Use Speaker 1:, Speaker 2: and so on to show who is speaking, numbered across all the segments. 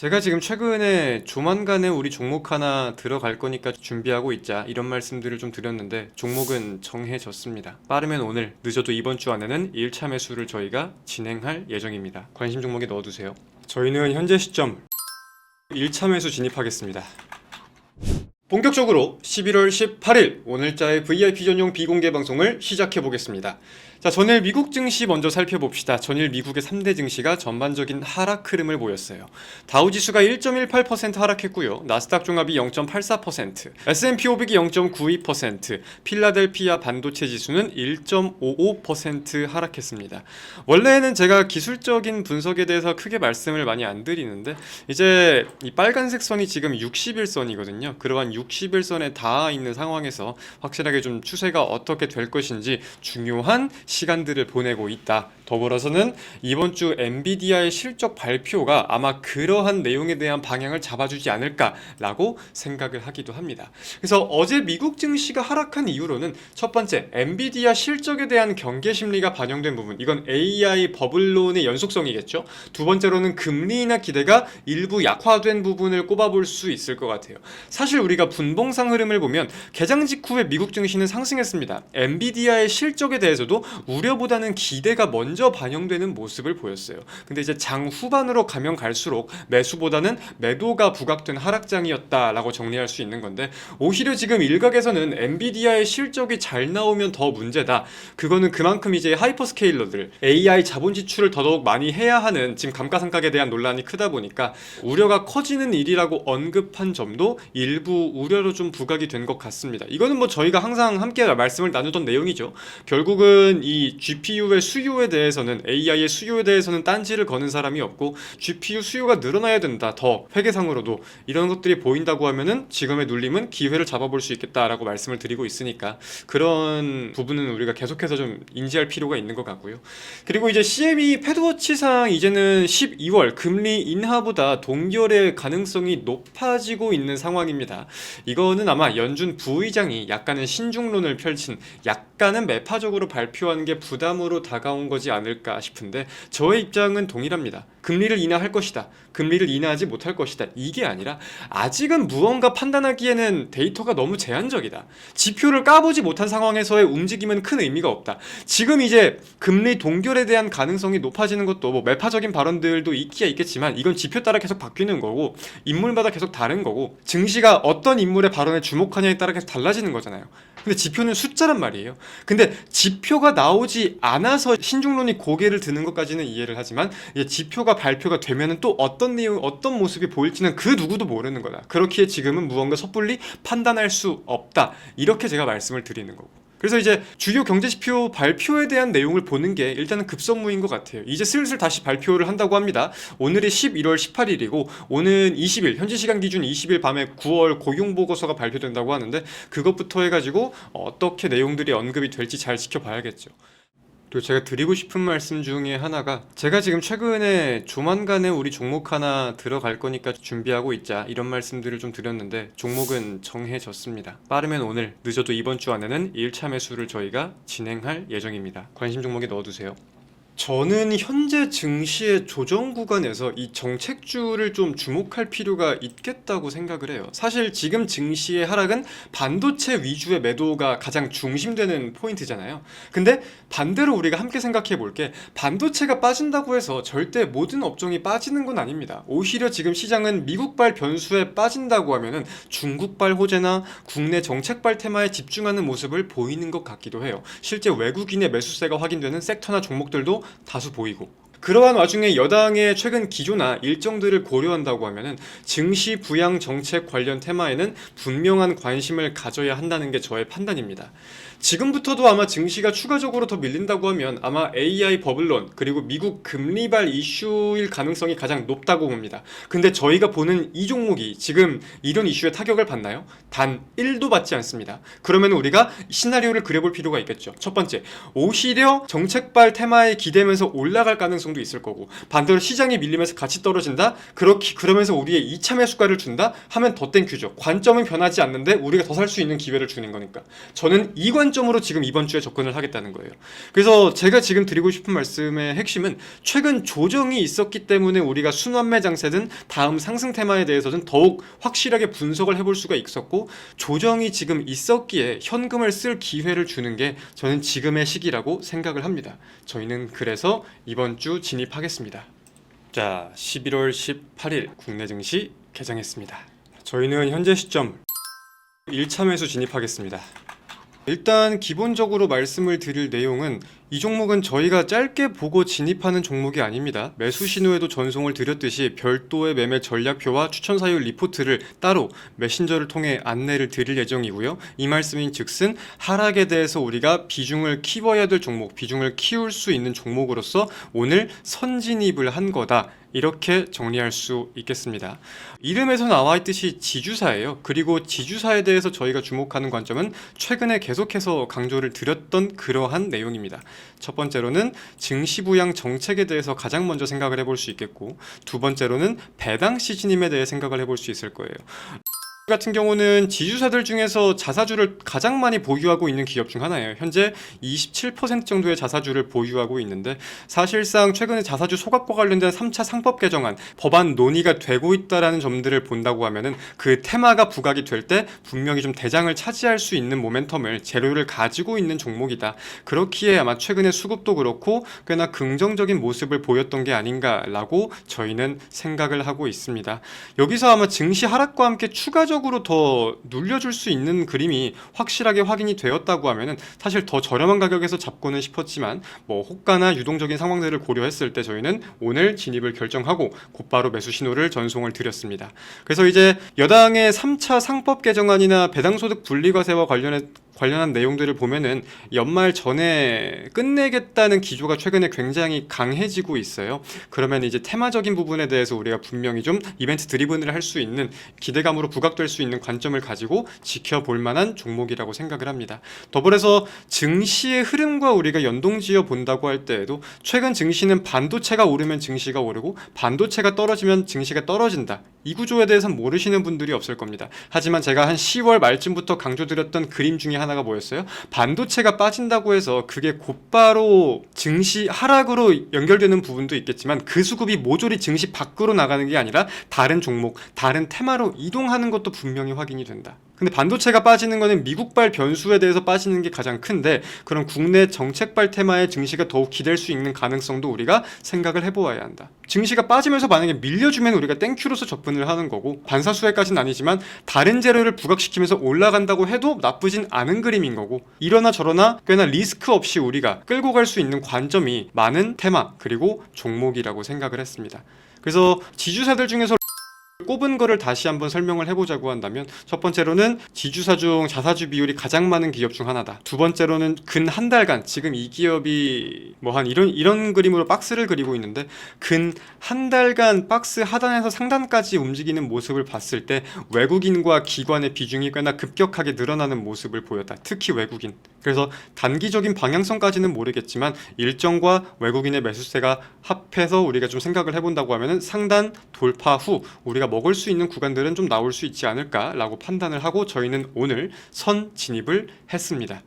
Speaker 1: 제가 지금 최근에 조만간에 우리 종목 하나 들어갈 거니까 준비하고 있자 이런 말씀들을 좀 드렸는데 종목은 정해졌습니다. 빠르면 오늘, 늦어도 이번 주 안에는 1차 매수를 저희가 진행할 예정입니다. 관심 종목에 넣어두세요. 저희는 현재 시점 1차 매수 진입하겠습니다. 본격적으로 11월 18일 오늘자의 VIP 전용 비공개 방송을 시작해 보겠습니다. 자, 전일 미국 증시 먼저 살펴봅시다. 전일 미국의 3대 증시가 전반적인 하락 흐름을 보였어요. 다우지수가 1.18% 하락했고요. 나스닥 종합이 0.84%, S&P 500이 0.92%, 필라델피아 반도체 지수는 1.55% 하락했습니다. 원래는 제가 기술적인 분석에 대해서 크게 말씀을 많이 안 드리는데 이제 이 빨간색 선이 지금 60일선이거든요. 그러한 60일선에 닿아 있는 상황에서 확실하게 좀 추세가 어떻게 될 것인지 중요한 시간들을 보내고 있다. 더불어서는 이번 주 엔비디아의 실적 발표가 아마 그러한 내용에 대한 방향을 잡아주지 않을까라고 생각을 하기도 합니다. 그래서 어제 미국 증시가 하락한 이유로는 첫 번째, 엔비디아 실적에 대한 경계 심리가 반영된 부분, 이건 AI 버블론의 연속성이겠죠. 두 번째로는 금리 인하 기대가 일부 약화된 부분을 꼽아볼 수 있을 것 같아요. 사실 우리가 분봉상 흐름을 보면 개장 직후에 미국 증시는 상승했습니다. 엔비디아의 실적에 대해서도 우려보다는 기대가 먼저 반영되는 모습을 보였어요. 근데 이제 장 후반으로 가면 갈수록 매수보다는 매도가 부각된 하락장이었다라고 정리할 수 있는 건데, 오히려 지금 일각에서는 엔비디아의 실적이 잘 나오면 더 문제다. 그거는 그만큼 이제 하이퍼스케일러들 AI 자본 지출을 더더욱 많이 해야 하는 지금 감가상각에 대한 논란이 크다 보니까 우려가 커지는 일이라고 언급한 점도 일부 우려로 좀 부각이 된 것 같습니다. 이거는 뭐 저희가 항상 함께 말씀을 나누던 내용이죠. 결국은 이 GPU의 수요에 대해서는, AI의 수요에 대해서는 딴지를 거는 사람이 없고 GPU 수요가 늘어나야 된다. 더 회계상으로도 이런 것들이 보인다고 하면은 지금의 눌림은 기회를 잡아볼 수 있겠다라고 말씀을 드리고 있으니까 그런 부분은 우리가 계속해서 좀 인지할 필요가 있는 것 같고요. 그리고 이제 CME 패드워치상 이제는 12월 금리 인하보다 동결의 가능성이 높아지고 있는 상황입니다. 이거는 아마 연준 부의장이 약간의 신중론을 펼친, 약간은 매파적으로 발표하는 게 부담으로 다가온 거지 않을까 싶은데, 저의 입장은 동일합니다. 금리를 인하할 것이다, 금리를 인하하지 못할 것이다, 이게 아니라 아직은 무언가 판단하기에는 데이터가 너무 제한적이다. 지표를 까보지 못한 상황에서의 움직임은 큰 의미가 없다. 지금 이제 금리 동결에 대한 가능성이 높아지는 것도 뭐 매파적인 발언들도 있기야 있겠지만 이건 지표 따라 계속 바뀌는 거고 인물마다 계속 다른 거고 증시가 어떤 인물의 발언에 주목하냐에 따라 계속 달라지는 거잖아요. 근데 지표는 숫자란 말이에요. 근데 지표가 나오지 않아서 신중론이 고개를 드는 것까지는 이해를 하지만, 이제 지표가 발표가 되면은 또 어떤 내용, 어떤 모습이 보일지는 그 누구도 모르는 거다. 그렇기에 지금은 무언가 섣불리 판단할 수 없다. 이렇게 제가 말씀을 드리는 거고. 그래서 이제 주요 경제지표 발표에 대한 내용을 보는 게 일단은 급선무인 것 같아요. 이제 슬슬 다시 발표를 한다고 합니다. 오늘이 11월 18일이고 오는 20일, 현지 시간 기준 20일 밤에 9월 고용보고서가 발표된다고 하는데, 그것부터 해가지고 어떻게 내용들이 언급이 될지 잘 지켜봐야겠죠. 그리고 제가 드리고 싶은 말씀 중에 하나가, 제가 지금 최근에 조만간에 우리 종목 하나 들어갈 거니까 준비하고 있자 이런 말씀들을 좀 드렸는데 종목은 정해졌습니다. 빠르면 오늘, 늦어도 이번 주 안에는 1차 매수를 저희가 진행할 예정입니다. 관심 종목에 넣어두세요. 저는 현재 증시의 조정 구간에서 이 정책주를 좀 주목할 필요가 있겠다고 생각을 해요. 사실 지금 증시의 하락은 반도체 위주의 매도가 가장 중심되는 포인트잖아요. 근데 반대로 우리가 함께 생각해 볼게, 반도체가 빠진다고 해서 절대 모든 업종이 빠지는 건 아닙니다. 오히려 지금 시장은 미국발 변수에 빠진다고 하면은 중국발 호재나 국내 정책발 테마에 집중하는 모습을 보이는 것 같기도 해요. 실제 외국인의 매수세가 확인되는 섹터나 종목들도 다수 보이고, 그러한 와중에 여당의 최근 기조나 일정들을 고려한다고 하면은 증시 부양 정책 관련 테마에는 분명한 관심을 가져야 한다는 게 저의 판단입니다. 지금부터도 아마 증시가 추가적으로 더 밀린다고 하면 아마 AI 버블론 그리고 미국 금리발 이슈일 가능성이 가장 높다고 봅니다. 근데 저희가 보는 이 종목이 지금 이런 이슈에 타격을 받나요? 단 1도 받지 않습니다. 그러면 우리가 시나리오를 그려볼 필요가 있겠죠. 첫 번째, 오히려 정책발 테마에 기대면서 올라갈 가능성도 있을 거고, 반대로 시장이 밀리면서 같이 떨어진다? 그러면서 우리의 2차 매수가를 준다? 하면 더 땡큐죠. 관점은 변하지 않는데 우리가 더 살 수 있는 기회를 주는 거니까. 저는 이 관점 관점으로 지금 이번 주에 접근을 하겠다는 거예요. 그래서 제가 지금 드리고 싶은 말씀의 핵심은 최근 조정이 있었기 때문에 우리가 순환매 장세든 다음 상승 테마에 대해서는 더욱 확실하게 분석을 해볼 수가 있었고, 조정이 지금 있었기에 현금을 쓸 기회를 주는 게 저는 지금의 시기라고 생각을 합니다. 저희는 그래서 이번 주 진입하겠습니다. 자, 11월 18일 국내 증시 개장했습니다. 저희는 현재 시점 1차 매수 진입하겠습니다. 일단 기본적으로 말씀을 드릴 내용은 이 종목은 저희가 짧게 보고 진입하는 종목이 아닙니다. 매수 신호에도 전송을 드렸듯이 별도의 매매 전략표와 추천 사유 리포트를 따로 메신저를 통해 안내를 드릴 예정이고요. 이 말씀인 즉슨 하락에 대해서 우리가 비중을 키워야 될 종목, 비중을 키울 수 있는 종목으로서 오늘 선진입을 한 거다, 이렇게 정리할 수 있겠습니다. 이름에서 나와 있듯이 지주사예요. 그리고 지주사에 대해서 저희가 주목하는 관점은 최근에 계속해서 강조를 드렸던 그러한 내용입니다. 첫 번째로는 증시 부양 정책에 대해서 가장 먼저 생각을 해볼 수 있겠고, 두 번째로는 배당 시즌임에 대해 생각을 해볼 수 있을 거예요. 같은 경우는 지주사들 중에서 자사주를 가장 많이 보유하고 있는 기업 중 하나예요. 현재 27% 정도의 자사주를 보유하고 있는데, 사실상 최근에 자사주 소각과 관련된 3차 상법 개정안 법안 논의가 되고 있다라는 점들을 본다고 하면은 그 테마가 부각이 될 때 분명히 좀 대장을 차지할 수 있는 모멘텀을, 재료를 가지고 있는 종목이다. 그렇기에 아마 최근에 수급도 그렇고 꽤나 긍정적인 모습을 보였던 게 아닌가라고 저희는 생각을 하고 있습니다. 여기서 아마 증시 하락과 함께 추가적으로 더 눌려줄 수 있는 그림이 확실하게 확인이 되었다고 하면은 사실 더 저렴한 가격에서 잡고는 싶었지만, 호가나 유동적인 상황들을 고려했을 때 저희는 오늘 진입을 결정하고 곧바로 매수 신호를 전송을 드렸습니다. 그래서 이제 여당의 3차 상법 개정안이나 배당소득 분리과세와 관련한 내용들을 보면은 연말 전에 끝내겠다는 기조가 최근에 굉장히 강해지고 있어요. 그러면 이제 테마적인 부분에 대해서 우리가 분명히 좀 이벤트 드리븐을 할 수 있는, 기대감으로 부각될 수 있는 관점을 가지고 지켜볼 만한 종목이라고 생각을 합니다. 더불어서 증시의 흐름과 우리가 연동지어 본다고 할 때에도 최근 증시는 반도체가 오르면 증시가 오르고 반도체가 떨어지면 증시가 떨어진다, 이 구조에 대해서는 모르시는 분들이 없을 겁니다. 하지만 제가 한 10월 말쯤부터 강조드렸던 그림 중에 하나가 뭐였어요? 반도체가 빠진다고 해서 그게 곧바로 증시 하락으로 연결되는 부분도 있겠지만 그 수급이 모조리 증시 밖으로 나가는 게 아니라 다른 종목, 다른 테마로 이동하는 것도 분명히 확인이 된다. 근데 반도체가 빠지는 거는 미국발 변수에 대해서 빠지는 게 가장 큰데, 그런 국내 정책발 테마의 증시가 더욱 기댈 수 있는 가능성도 우리가 생각을 해보아야 한다. 증시가 빠지면서 만약에 밀려주면 우리가 땡큐로서 접근을 하는 거고, 반사수혜까지는 아니지만 다른 재료를 부각시키면서 올라간다고 해도 나쁘진 않은 그림인 거고, 이러나 저러나 꽤나 리스크 없이 우리가 끌고 갈 수 있는 관점이 많은 테마 그리고 종목이라고 생각을 했습니다. 그래서 지주사들 중에서 꼽은 거를 다시 한번 설명을 해보자고 한다면, 첫 번째로는 지주사 중 자사주 비율이 가장 많은 기업 중 하나다. 두 번째로는 근 한 달간 지금 이 기업이 한 이런 그림으로 박스를 그리고 있는데, 근 한 달간 박스 하단에서 상단까지 움직이는 모습을 봤을 때 외국인과 기관의 비중이 꽤나 급격하게 늘어나는 모습을 보였다. 특히 외국인. 그래서 단기적인 방향성까지는 모르겠지만 일정과 외국인의 매수세가 합해서 우리가 좀 생각을 해본다고 하면은 상단 돌파 후 우리가 먹을 수 있는 구간들은 좀 나올 수 있지 않을까라고 판단을 하고 저희는 오늘 선 진입을 했습니다.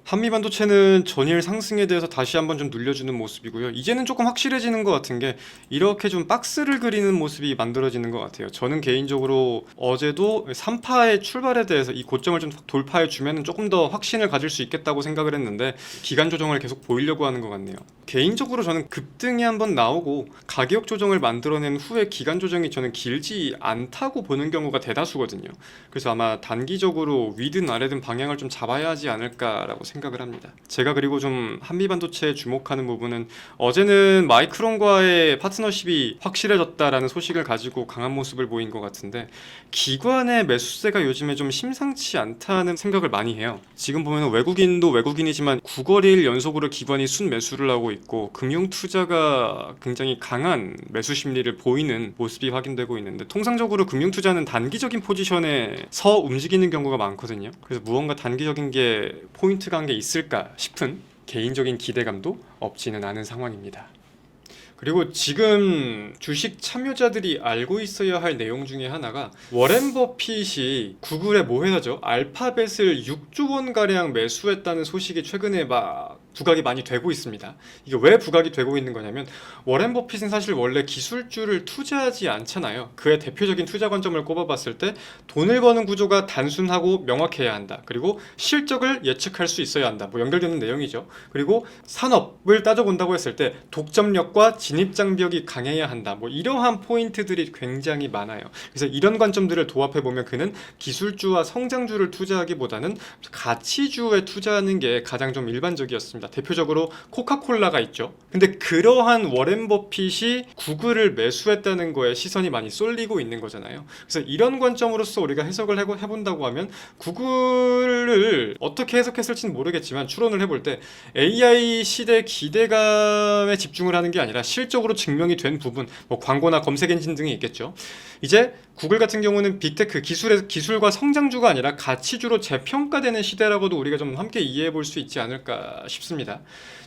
Speaker 1: 한미반도체는 전일 상승에 대해서 다시 한번 좀 눌려주는 모습이고요. 이제는 조금 확실해지는 것 같은 게 이렇게 좀 박스를 그리는 모습이 만들어지는 것 같아요. 저는 개인적으로 어제도 3파의 출발에 대해서 이 고점을 좀 돌파해 주면 조금 더 확신을 가질 수 있겠다고 생각을 했는데 기간 조정을 계속 보이려고 하는 것 같네요. 개인적으로 저는 급등이 한번 나오고 가격 조정을 만들어낸 후에 기간 조정이 저는 길지 않다고 보는 경우가 대다수거든요. 그래서 아마 단기적으로 위든 아래든 방향을 좀 잡아야 하지 않을까라고 생각을 합니다. 제가 그리고 좀 한미반도체에 주목하는 부분은 어제는 마이크론과의 파트너십이 확실해졌다라는 소식을 가지고 강한 모습을 보인 것 같은데, 기관의 매수세가 요즘에 좀 심상치 않다는 생각을 많이 해요. 지금 보면 외국인도 외국인이지만 9거래일 연속으로 기관이 순매수를 하고 있고 금융투자가 굉장히 강한 매수 심리를 보이는 모습이 확인되고 있는데, 통상적으로 금융투자는 단기적인 포지션에서 움직이는 경우가 많거든요. 그래서 무언가 단기적인 게 포인트가 한 게 있을까 싶은 개인적인 기대감도 없지는 않은 상황입니다. 그리고 지금 주식 참여자들이 알고 있어야 할 내용 중에 하나가 워렌 버핏이 구글의 뭐 회사죠? 알파벳을 6조 원 가량 매수했다는 소식이 최근에 막 부각이 많이 되고 있습니다. 이게 왜 부각이 되고 있는 거냐면 워렌 버핏은 사실 원래 기술주를 투자하지 않잖아요. 그의 대표적인 투자 관점을 꼽아봤을 때 돈을 버는 구조가 단순하고 명확해야 한다. 그리고 실적을 예측할 수 있어야 한다. 뭐 연결되는 내용이죠. 그리고 산업을 따져본다고 했을 때 독점력과 진입 장벽이 강해야 한다. 뭐 이러한 포인트들이 굉장히 많아요. 그래서 이런 관점들을 도합해 보면 그는 기술주와 성장주를 투자하기보다는 가치주에 투자하는 게 가장 좀 일반적이었습니다. 대표적으로 코카콜라가 있죠. 근데 그러한 워렌 버핏이 구글을 매수했다는 거에 시선이 많이 쏠리고 있는 거잖아요. 그래서 이런 관점으로서 우리가 해석을 해본다고 하면 구글을 어떻게 해석했을지는 모르겠지만 추론을 해볼 때 AI 시대 기대감에 집중을 하는 게 아니라 실적으로 증명이 된 부분, 뭐 광고나 검색 엔진 등이 있겠죠. 이제 구글 같은 경우는 빅테크 기술과 성장주가 아니라 가치주로 재평가되는 시대라고도 우리가 좀 함께 이해해 볼 수 있지 않을까 싶습니다.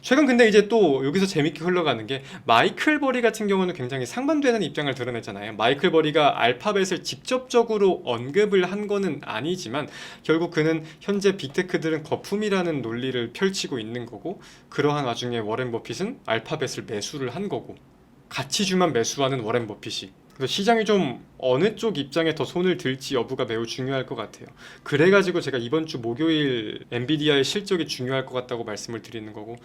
Speaker 1: 최근 근데 이제 또 여기서 재밌게 흘러가는 게 마이클 버리 같은 경우는 굉장히 상반되는 입장을 드러냈잖아요. 마이클 버리가 알파벳을 직접적으로 언급을 한 거는 아니지만 결국 그는 현재 빅테크들은 거품이라는 논리를 펼치고 있는 거고, 그러한 와중에 워렌 버핏은 알파벳을 매수를 한 거고, 가치주만 매수하는 워렌 버핏이, 그래서 시장이 좀 어느 쪽 입장에 더 손을 들지 여부가 매우 중요할 것 같아요. 그래가지고 제가 이번 주 목요일 엔비디아의 실적이 중요할 것 같다고 말씀을 드리는 거고,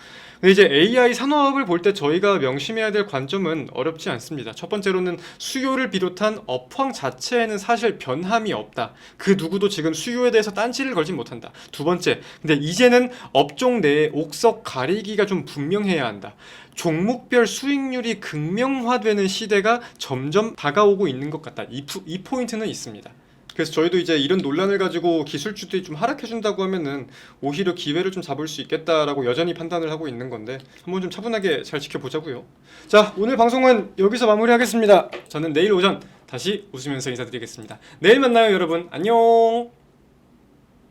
Speaker 1: 근데 이제 AI 산업을 볼 때 저희가 명심해야 될 관점은 어렵지 않습니다. 첫 번째로는 수요를 비롯한 업황 자체에는 사실 변함이 없다. 그 누구도 지금 수요에 대해서 딴지를 걸진 못한다. 두 번째, 근데 이제는 업종 내에 옥석 가리기가 좀 분명해야 한다. 종목별 수익률이 극명화되는 시대가 점점 다가오고 있는 것 같다. 이 포인트는 있습니다. 그래서 저희도 이제 이런 논란을 가지고 기술주들이 좀 하락해준다고 하면은 오히려 기회를 좀 잡을 수 있겠다라고 여전히 판단을 하고 있는 건데 한번 좀 차분하게 잘 지켜보자고요. 자, 오늘 방송은 여기서 마무리하겠습니다. 저는 내일 오전 다시 웃으면서 인사드리겠습니다. 내일 만나요, 여러분. 안녕.